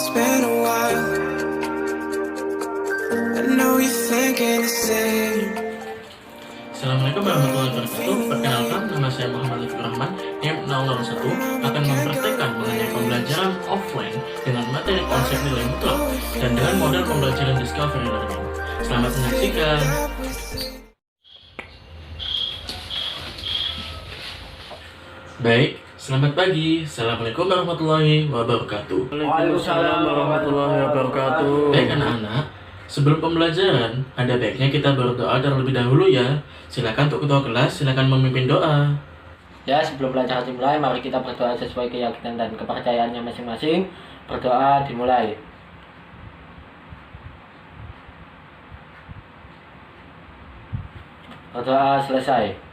It's been a while. I know you're thinking the same. Assalamualaikum warahmatullahi wabarakatuh. Perkenalkan, nama saya Muhammad Lutfi Rahman, M001, akan mempraktekkan mengenai pembelajaran offline dengan materi konsep nilai mutlak dan dengan model pembelajaran discovery learning. Selamat menyaksikan. Baik, selamat pagi. Assalamualaikum warahmatullahi wabarakatuh. Waalaikumsalam warahmatullahi wabarakatuh. Baik anak-anak, sebelum pembelajaran, ada baiknya kita berdoa terlebih dahulu ya. Silakan untuk ketua kelas, silakan memimpin doa. Ya, sebelum pelajaran dimulai, mari kita berdoa sesuai keyakinan dan kepercayaannya masing-masing. Berdoa dimulai. Berdoa selesai.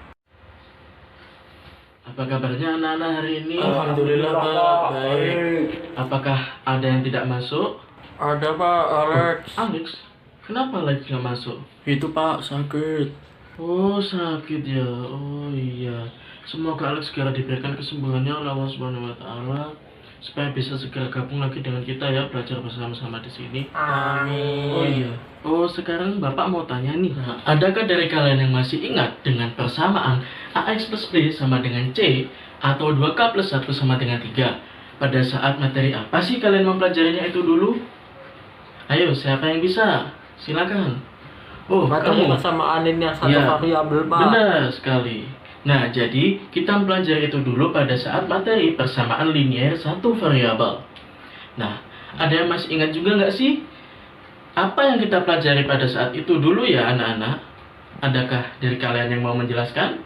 Apa kabarnya anak-anak hari ini? Alhamdulillah, Pak. Baik. Apakah ada yang tidak masuk? Ada Pak, Alex. Alex, kenapa Alex nggak masuk? Itu Pak, sakit. Oh, sakit ya. Oh iya. Semoga Alex segera diberikan kesembuhannya oleh Allah Subhanahu wa Ta'ala, supaya bisa segera gabung lagi dengan kita ya, belajar bersama-sama di sini. Amin. Oh iya. Oh, sekarang Bapak mau tanya nih, adakah dari kalian yang masih ingat dengan persamaan AX plus B sama dengan C atau 2K plus 1 sama dengan 3? Pada saat materi apa sih kalian mempelajarinya itu dulu? Ayo, siapa yang bisa? Silakan. Oh, Materi kamu. persamaan ini yang satu Ya, variabel Pak. benar sekali. Nah, jadi kita mempelajari itu dulu pada saat materi persamaan linier satu variabel. Nah, ada yang masih ingat juga nggak sih? Apa yang kita pelajari pada saat itu dulu ya anak-anak? Adakah dari kalian yang mau menjelaskan?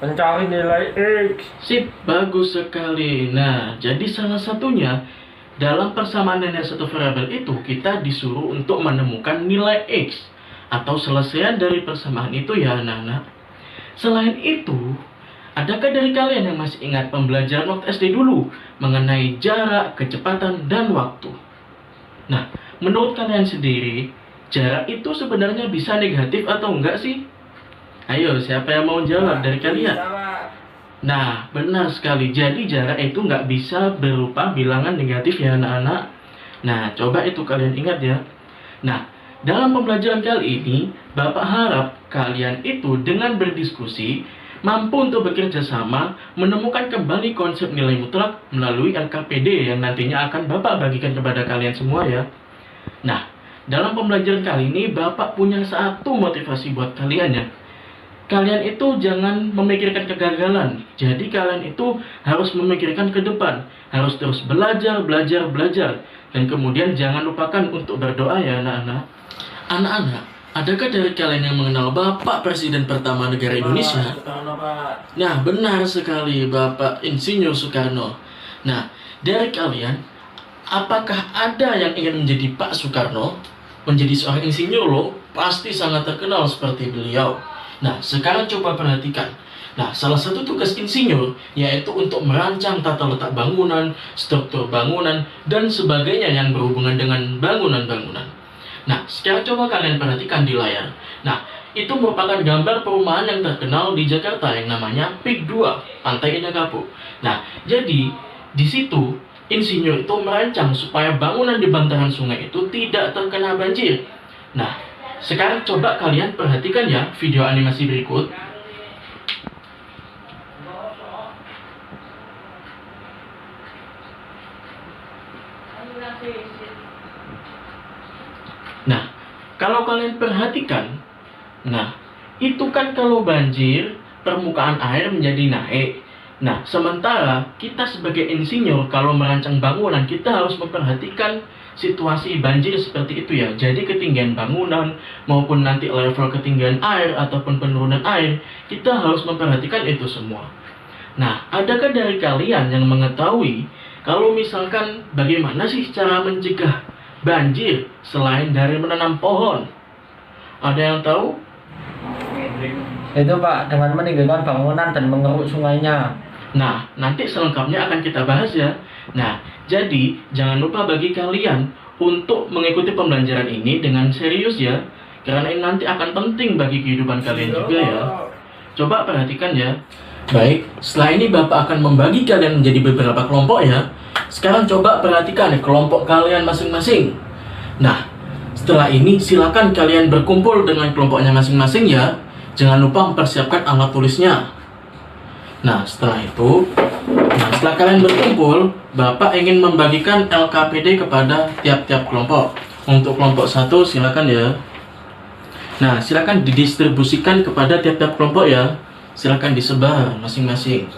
Mencari nilai X. Sip, bagus sekali. Nah, jadi salah satunya dalam persamaan linier satu variabel itu kita disuruh untuk menemukan nilai X atau selesaian dari persamaan itu ya anak-anak. Selain itu, adakah dari kalian yang masih ingat pembelajaran waktu SD dulu mengenai jarak, kecepatan, dan waktu? Nah, menurut kalian sendiri, jarak itu sebenarnya bisa negatif atau enggak sih? Ayo, siapa yang mau jawab dari kalian? Nah, benar sekali. Jadi jarak itu nggak bisa berupa bilangan negatif ya anak-anak. Nah, coba itu kalian ingat ya. Nah, dalam pembelajaran kali ini, Bapak harap kalian itu dengan berdiskusi mampu untuk bekerja sama menemukan kembali konsep nilai mutlak melalui LKPD yang nantinya akan Bapak bagikan kepada kalian semua ya. Nah, dalam pembelajaran kali ini Bapak punya satu motivasi buat kalian ya. Kalian itu jangan memikirkan kegagalan. Jadi kalian itu harus memikirkan ke depan. Harus terus belajar. Dan kemudian jangan lupakan untuk berdoa ya anak-anak. Anak-anak, adakah dari kalian yang mengenal Bapak Presiden pertama negara Indonesia? Nah, benar sekali, Bapak Insinyur Soekarno. Nah, dari kalian, apakah ada yang ingin menjadi Pak Soekarno? Menjadi seorang insinyur loh, pasti sangat terkenal seperti beliau. Nah, sekarang coba perhatikan. Nah, salah satu tugas insinyur yaitu untuk merancang tata letak bangunan, struktur bangunan, dan sebagainya yang berhubungan dengan bangunan-bangunan. Nah, sekarang coba kalian perhatikan di layar. Nah, itu merupakan gambar perumahan yang terkenal di Jakarta yang namanya PIK 2, Pantai Indah Kapuk. Nah, jadi di situ insinyur itu merancang supaya bangunan di bantaran sungai itu tidak terkena banjir. Nah, sekarang coba kalian perhatikan ya video animasi berikut. Nah, kalau kalian perhatikan, nah, itu kan kalau banjir, permukaan air menjadi naik. Nah, sementara kita sebagai insinyur kalau merancang bangunan, kita harus memperhatikan situasi banjir seperti itu ya. Jadi ketinggian bangunan maupun nanti level ketinggian air ataupun penurunan air, kita harus memperhatikan itu semua. Nah, adakah dari kalian yang mengetahui kalau misalkan bagaimana sih cara mencegah banjir selain dari menanam pohon? Ada yang tahu? Itu Pak, dengan meninggalkan bangunan dan mengeruk sungainya. Nah, nanti selengkapnya akan kita bahas ya. Nah, jadi jangan lupa bagi kalian untuk mengikuti pembelajaran ini dengan serius ya. Karena ini nanti akan penting bagi kehidupan kalian juga ya. Coba perhatikan ya. Baik, setelah ini Bapak akan membagi kalian menjadi beberapa kelompok ya. sekarang coba perhatikan nih kelompok kalian masing-masing. Nah, setelah ini silakan kalian berkumpul dengan kelompoknya masing-masing ya. Jangan lupa mempersiapkan alat tulisnya. Nah, setelah kalian berkumpul, Bapak ingin membagikan LKPD kepada tiap-tiap kelompok. Untuk kelompok 1 silakan ya. Nah, silakan didistribusikan kepada tiap-tiap kelompok ya. Silakan disebar masing-masing.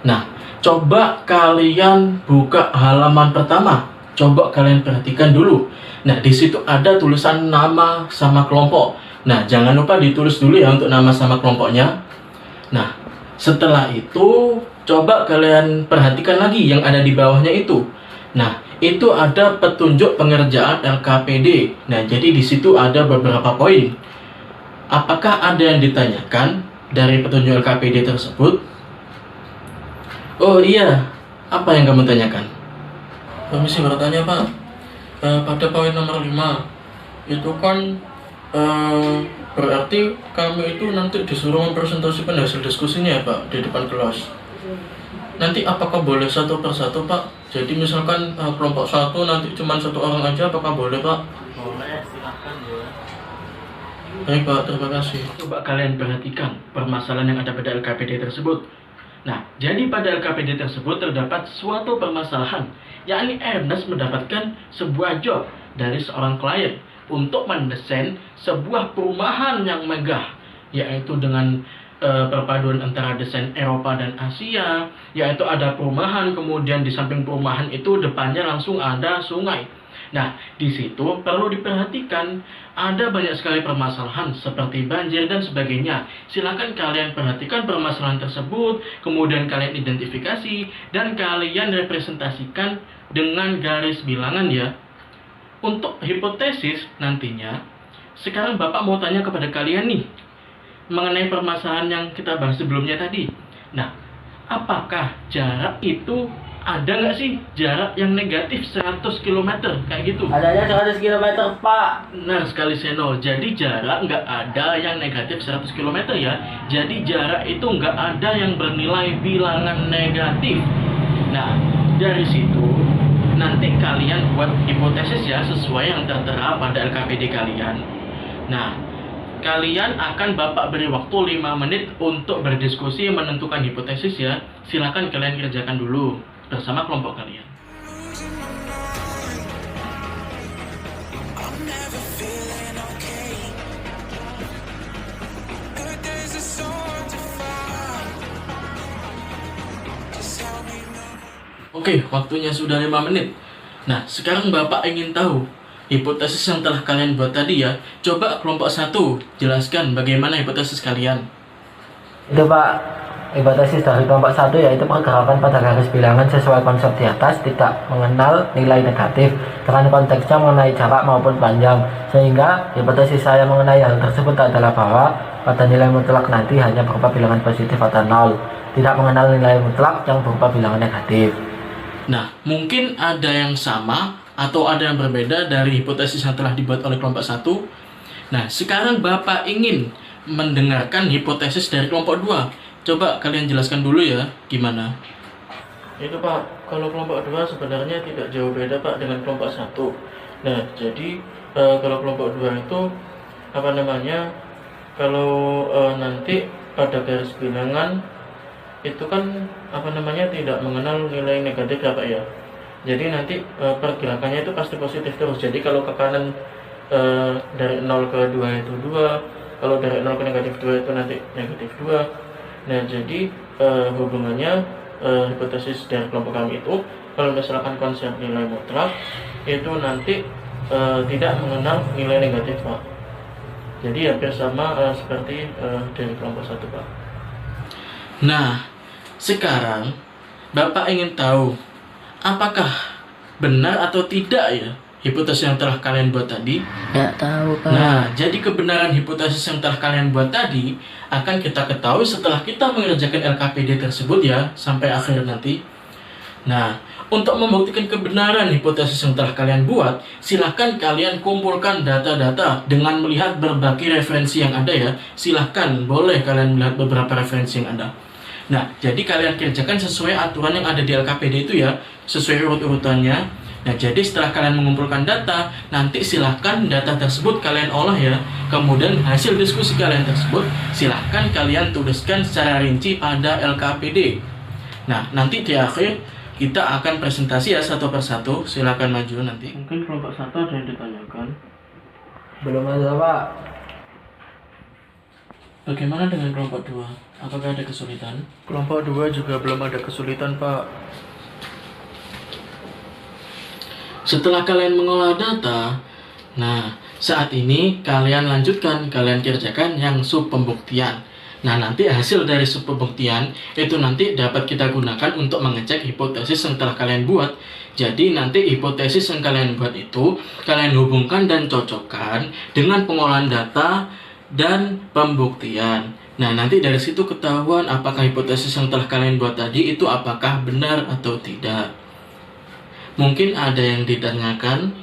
Nah, coba kalian buka halaman pertama. Coba kalian perhatikan dulu. Nah, di situ ada tulisan nama sama kelompok. Nah, jangan lupa ditulis dulu ya untuk nama sama kelompoknya. Nah, setelah itu coba kalian perhatikan lagi yang ada di bawahnya itu. Nah, itu ada petunjuk pengerjaan LKPD. Nah, jadi di situ ada beberapa poin. Apakah ada yang ditanyakan dari petunjuk LKPD tersebut? Oh iya, apa yang kamu tanyakan? Permisi bertanya Pak, pada poin nomor 5 itu kan berarti kami itu nanti disuruh mempresentasikan hasil diskusinya ya Pak di depan kelas. Nanti apakah boleh satu persatu Pak? Jadi misalkan kelompok 1 nanti cuma 1 orang aja, apakah boleh Pak? Boleh, silahkan ya. Baik Pak, terima kasih. Coba kalian perhatikan permasalahan yang ada pada LKPD tersebut. Nah, jadi pada LKPD tersebut terdapat suatu permasalahan, yakni Ernest mendapatkan sebuah job dari seorang klien untuk mendesain sebuah perumahan yang megah, yaitu dengan perpaduan antara desain Eropa dan Asia, yaitu ada perumahan, kemudian di samping perumahan itu depannya langsung ada sungai. Nah, di situ perlu diperhatikan ada banyak sekali permasalahan seperti banjir dan sebagainya. Silakan kalian perhatikan permasalahan tersebut, kemudian kalian identifikasi dan kalian representasikan dengan garis bilangan ya. Untuk hipotesis nantinya, sekarang Bapak mau tanya kepada kalian nih mengenai permasalahan yang kita bahas sebelumnya tadi. Nah, apakah jarak itu ada nggak sih jarak yang negatif 100 km kayak gitu? Adanya 100 km Pak. Nah, sekali Seno, jadi jarak nggak ada yang negatif 100 km ya. Jadi jarak itu nggak ada yang bernilai bilangan negatif. Nah, dari situ nanti kalian buat hipotesis ya sesuai yang tertera pada LKPD kalian. Nah, kalian akan Bapak beri waktu 5 menit untuk berdiskusi menentukan hipotesis ya. Silakan kalian kerjakan dulu bersama kelompok kalian. I'm never feeling okay. Every day's a song to find. Just help me know. Oke, waktunya sudah 5 menit. Nah, sekarang Bapak ingin tahu hipotesis yang telah kalian buat tadi ya. Coba kelompok 1 jelaskan bagaimana hipotesis kalian. Itu Pak, hipotesis dari kelompok 1 yaitu pergerakan pada garis bilangan sesuai konsep di atas tidak mengenal nilai negatif dengan konteksnya mengenai jarak maupun panjang, sehingga hipotesis saya mengenai hal tersebut adalah bahwa pada nilai mutlak nanti hanya berupa bilangan positif atau 0, tidak mengenal nilai mutlak yang berupa bilangan negatif. Nah, mungkin ada yang sama atau ada yang berbeda dari hipotesis yang telah dibuat oleh kelompok 1. Nah, sekarang Bapak ingin mendengarkan hipotesis dari kelompok 2. Coba kalian jelaskan dulu ya, gimana? Itu Pak, kalau kelompok 2 sebenarnya tidak jauh beda Pak dengan kelompok 1. Nah, jadi kalau kelompok 2 itu kalau nanti pada garis bilangan itu kan tidak mengenal nilai negatif ya Pak ya. Jadi nanti pergerakannya itu pasti positif terus. Jadi kalau ke kanan dari 0 ke 2 itu 2, kalau dari 0 ke negatif 2 itu nanti negatif 2. Nah, jadi hubungannya hipotesis dari kelompok kami itu kalau misalkan konsep nilai mutlak itu nanti tidak mengenal nilai negatif Pak. Jadi hampir sama seperti dari kelompok 1 Pak. Nah, sekarang Bapak ingin tahu apakah benar atau tidak ya hipotesis yang telah kalian buat tadi? Nggak tahu Pak. Nah, jadi kebenaran hipotesis yang telah kalian buat tadi akan kita ketahui setelah kita mengerjakan LKPD tersebut ya, sampai akhir nanti. Nah, untuk membuktikan kebenaran hipotesis yang telah kalian buat, silahkan kalian kumpulkan data-data dengan melihat berbagai referensi yang ada ya. Silahkan, boleh kalian melihat beberapa referensi yang ada. Nah, jadi kalian kerjakan sesuai aturan yang ada di LKPD itu ya, sesuai urut-urutannya. Nah, jadi setelah kalian mengumpulkan data, nanti silahkan data tersebut kalian olah ya. Kemudian hasil diskusi kalian tersebut silahkan kalian tuliskan secara rinci pada LKPD. Nah, nanti di akhir kita akan presentasi ya satu persatu. Silahkan maju nanti. Mungkin kelompok 1 ada yang ditanyakan. Belum ada Pak. Bagaimana dengan kelompok 2? Apakah ada kesulitan? Kelompok 2 juga belum ada kesulitan, Pak. Setelah kalian mengolah data, nah, saat ini kalian lanjutkan, kalian kerjakan yang sub pembuktian. Nah, nanti hasil dari sub pembuktian itu nanti dapat kita gunakan untuk mengecek hipotesis yang telah kalian buat. Jadi nanti hipotesis yang kalian buat itu kalian hubungkan dan cocokkan dengan pengolahan data dan pembuktian. Nah, nanti dari situ ketahuan apakah hipotesis yang telah kalian buat tadi itu apakah benar atau tidak. Mungkin ada yang ditanyakan.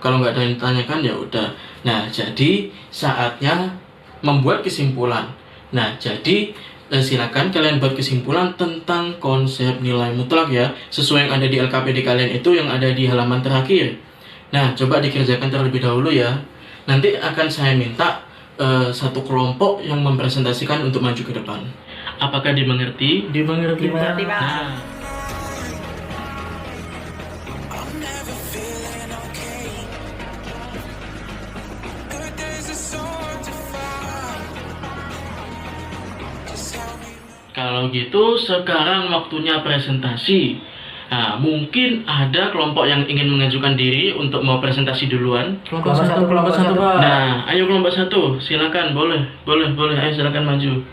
Kalau nggak ada yang ditanyakan ya udah. Nah, jadi saatnya membuat kesimpulan. Nah, jadi silakan kalian buat kesimpulan tentang konsep nilai mutlak ya, sesuai yang ada di LKPD kalian itu yang ada di halaman terakhir. Nah, coba dikerjakan terlebih dahulu ya. Nanti akan saya minta satu kelompok yang mempresentasikan untuk maju ke depan. Apakah dimengerti? Dimengerti, Pak. Nah. I'm never feeling okay. Good days are so hard to find. Just help me know. Kalau gitu sekarang waktunya presentasi. Nah, mungkin ada kelompok yang ingin mengajukan diri untuk mau presentasi duluan. Kelompok satu, Pak. Nah, ayo kelompok 1, silakan, boleh, ayo silakan maju.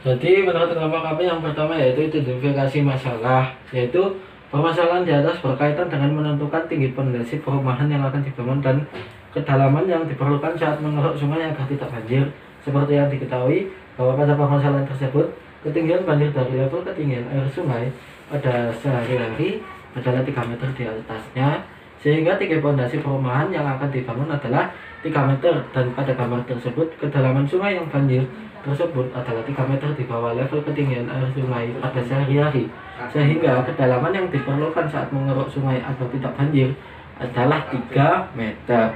Jadi menurut kelompok kami yang pertama yaitu identifikasi masalah, yaitu permasalahan di atas berkaitan dengan menentukan tinggi pondasi perumahan yang akan dibangun dan kedalaman yang diperlukan saat mengeruk sungai agar tidak banjir. Seperti yang diketahui bahwa pada permasalahan tersebut ketinggian banjir dari level ketinggian air sungai pada sehari-hari adalah 3 meter di atasnya, sehingga tinggi pondasi perumahan yang akan dibangun adalah 3 meter, dan pada gambar tersebut kedalaman sungai yang banjir tersebut adalah 3 meter di bawah level ketinggian air sungai pada sehari-hari, sehingga kedalaman yang diperlukan saat mengeruk sungai agar tidak banjir adalah 3 meter.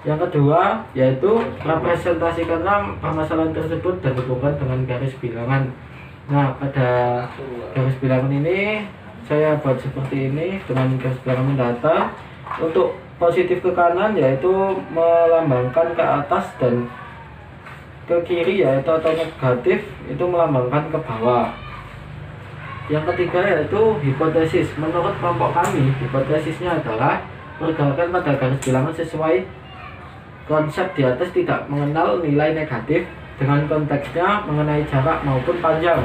Yang kedua yaitu representasikanlah permasalahan tersebut dan hubungkan dengan garis bilangan. Nah, pada garis bilangan ini saya buat seperti ini dengan garis bilangan data. Untuk positif ke kanan yaitu melambangkan ke atas, dan ke kiri yaitu atau negatif itu melambangkan ke bawah. Yang ketiga yaitu hipotesis. Menurut kelompok kami, hipotesisnya adalah pergerakan pada garis bilangan sesuai konsep di atas tidak mengenal nilai negatif dengan konteksnya mengenai jarak maupun panjang.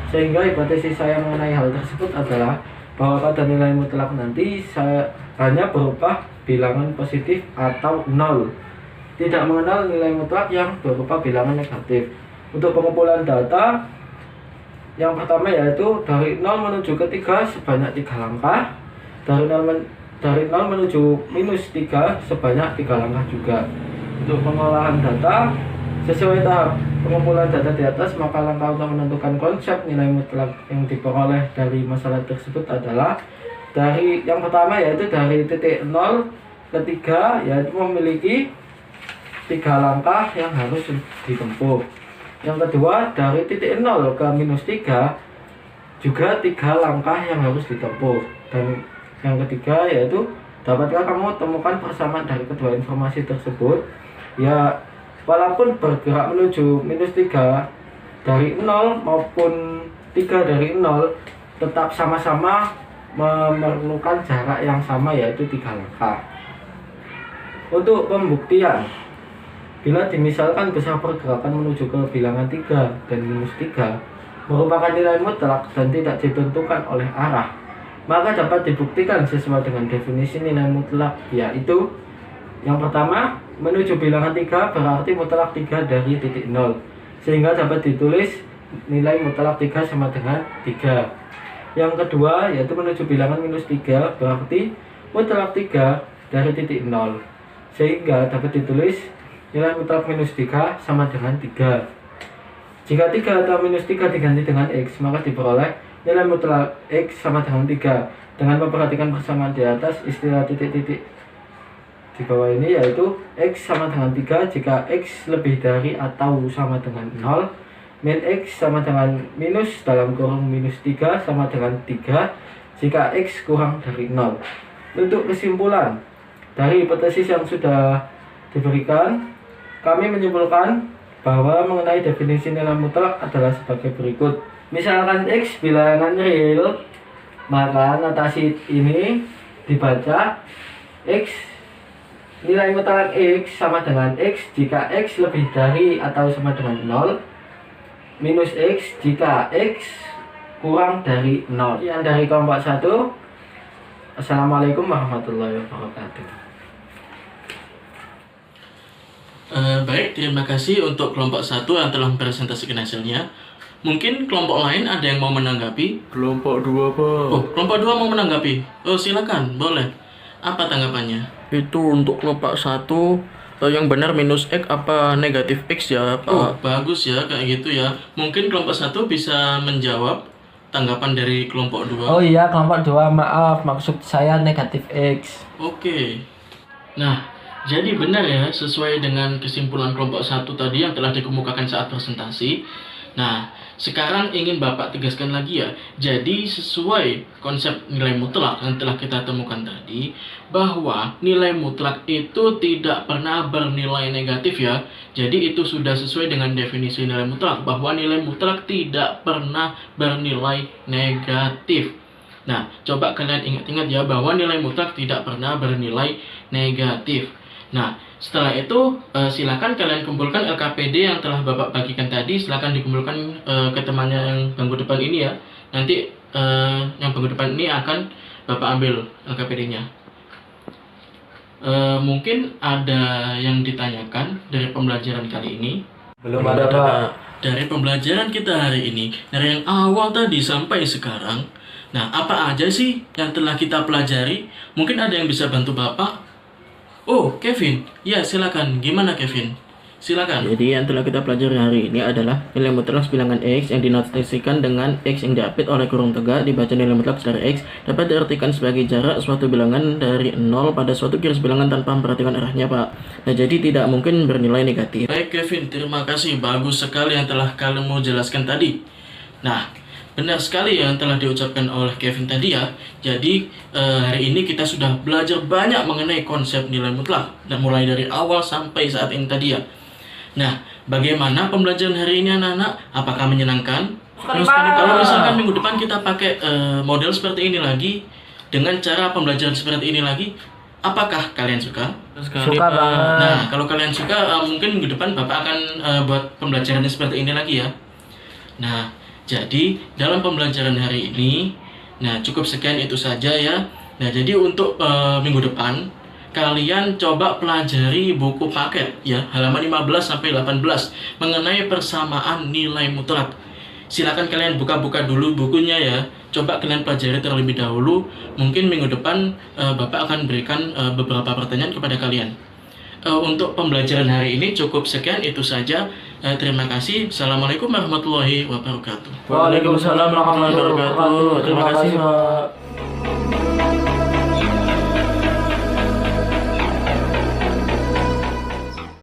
Sehingga hipotesis saya mengenai hal tersebut adalah bahwa pada nilai mutlak nanti saya hanya berupa bilangan positif atau 0, tidak mengenal nilai mutlak yang berupa bilangan negatif. Untuk pengumpulan data yang pertama yaitu dari 0 menuju ke 3 sebanyak 3 langkah, dari 0 menuju minus 3 sebanyak 3 langkah juga. Untuk pengolahan data sesuai tahap pengumpulan data di atas, maka langkah untuk menentukan konsep nilai mutlak yang diperoleh dari masalah tersebut adalah dari yang pertama yaitu dari titik 0 ke 3, yaitu memiliki 3 langkah yang harus ditempuh. Yang kedua dari titik 0 ke minus 3 juga 3 langkah yang harus ditempuh. Dan yang ketiga yaitu dapatkah kamu temukan persamaan dari kedua informasi tersebut? Ya, walaupun bergerak menuju minus 3 dari 0 maupun 3 dari 0 tetap sama-sama memerlukan jarak yang sama yaitu 3 langkah. Untuk pembuktian, bila dimisalkan besar pergerakan menuju ke bilangan 3 dan minus 3 merupakan nilai mutlak dan tidak ditentukan oleh arah, maka dapat dibuktikan sesuai dengan definisi nilai mutlak, yaitu yang pertama, menuju bilangan 3 berarti mutlak 3 dari titik 0, sehingga dapat ditulis nilai mutlak 3 sama dengan 3. Yang kedua yaitu menuju bilangan minus 3 berarti mutlak 3 dari titik 0, sehingga dapat ditulis nilai mutlak minus 3 sama dengan 3. Jika 3 atau minus 3 diganti dengan X, maka diperoleh nilai mutlak X sama dengan 3. Dengan memperhatikan persamaan di atas, istilah titik-titik di bawah ini yaitu X sama dengan 3 jika X lebih dari atau sama dengan 0, min X sama dengan minus dalam kurung minus 3 sama dengan 3 jika X kurang dari 0. Untuk kesimpulan dari hipotesis yang sudah diberikan, kami menyimpulkan bahwa mengenai definisi nilai mutlak adalah sebagai berikut. Misalkan X bilangan real, maka notasi ini dibaca X nilai mutlak X sama dengan X jika X lebih dari atau sama dengan 0, minus X jika X kurang dari 0. Yang dari kelompok 1. Assalamualaikum warahmatullahi wabarakatuh. Baik, terima kasih untuk kelompok 1 yang telah mempresentasikan hasilnya. Mungkin kelompok lain ada yang mau menanggapi? Kelompok 2 Pak. Oh, kelompok 2 mau menanggapi? Oh, silakan, boleh. Apa tanggapannya? Itu untuk kelompok 1 yang benar minus X apa negatif X ya Pak? Oh, bagus ya, kayak gitu ya. Mungkin kelompok 1 bisa menjawab tanggapan dari kelompok 2. Oh iya, kelompok 2, maaf, maksud saya negatif X. Oke. Nah, jadi benar ya, sesuai dengan kesimpulan kelompok 1 tadi yang telah dikemukakan saat presentasi. Nah, sekarang ingin Bapak tegaskan lagi ya. Jadi sesuai konsep nilai mutlak yang telah kita temukan tadi, bahwa nilai mutlak itu tidak pernah bernilai negatif ya. Jadi itu sudah sesuai dengan definisi nilai mutlak, bahwa nilai mutlak tidak pernah bernilai negatif. Nah, coba kalian ingat-ingat ya, bahwa nilai mutlak tidak pernah bernilai negatif. Nah, setelah itu silakan kalian kumpulkan LKPD yang telah Bapak bagikan tadi. Silakan dikumpulkan ke temannya yang bangku depan ini ya. Nanti yang bangku depan ini akan Bapak ambil LKPD-nya. Mungkin ada yang ditanyakan dari pembelajaran kali ini. Belum ada, Pak. Dari pembelajaran kita hari ini, dari yang awal tadi sampai sekarang, nah apa aja sih yang telah kita pelajari? Mungkin ada yang bisa bantu Bapak? Oh, Kevin. Ya, silakan. Gimana, Kevin? Silakan. Jadi yang telah kita pelajari hari ini adalah nilai mutlak bilangan X yang dinotasikan dengan X yang diapit oleh kurung tegak. Dibaca nilai mutlak secara X dapat diartikan sebagai jarak suatu bilangan dari 0 pada suatu garis bilangan tanpa memperhatikan arahnya, Pak. Nah, jadi tidak mungkin bernilai negatif. Baik, Kevin. Terima kasih. Bagus sekali yang telah kalian mau jelaskan tadi. Nah, benar sekali yang telah diucapkan oleh Kevin tadi ya. Jadi hari ini kita sudah belajar banyak mengenai konsep nilai mutlak, dan mulai dari awal sampai saat ini tadi ya. Nah, bagaimana pembelajaran hari ini anak-anak? Apakah menyenangkan? Terus kalau misalkan minggu depan kita pakai model seperti ini lagi, dengan cara pembelajaran seperti ini lagi, apakah kalian suka? Suka banget. Nah, kalau kalian suka, mungkin minggu depan Bapak akan buat pembelajarannya seperti ini lagi ya. Nah, jadi dalam pembelajaran hari ini, nah cukup sekian itu saja ya. Nah, jadi untuk minggu depan kalian coba pelajari buku paket ya, halaman 15 sampai 18 mengenai persamaan nilai mutlak. Silakan kalian buka-buka dulu bukunya ya. Coba kalian pelajari terlebih dahulu. Mungkin minggu depan Bapak akan berikan beberapa pertanyaan kepada kalian. Untuk pembelajaran hari ini cukup sekian itu saja. Terima kasih. Assalamualaikum warahmatullahi wabarakatuh. Waalaikumsalam warahmatullahi wabarakatuh. Terima kasih, Pak.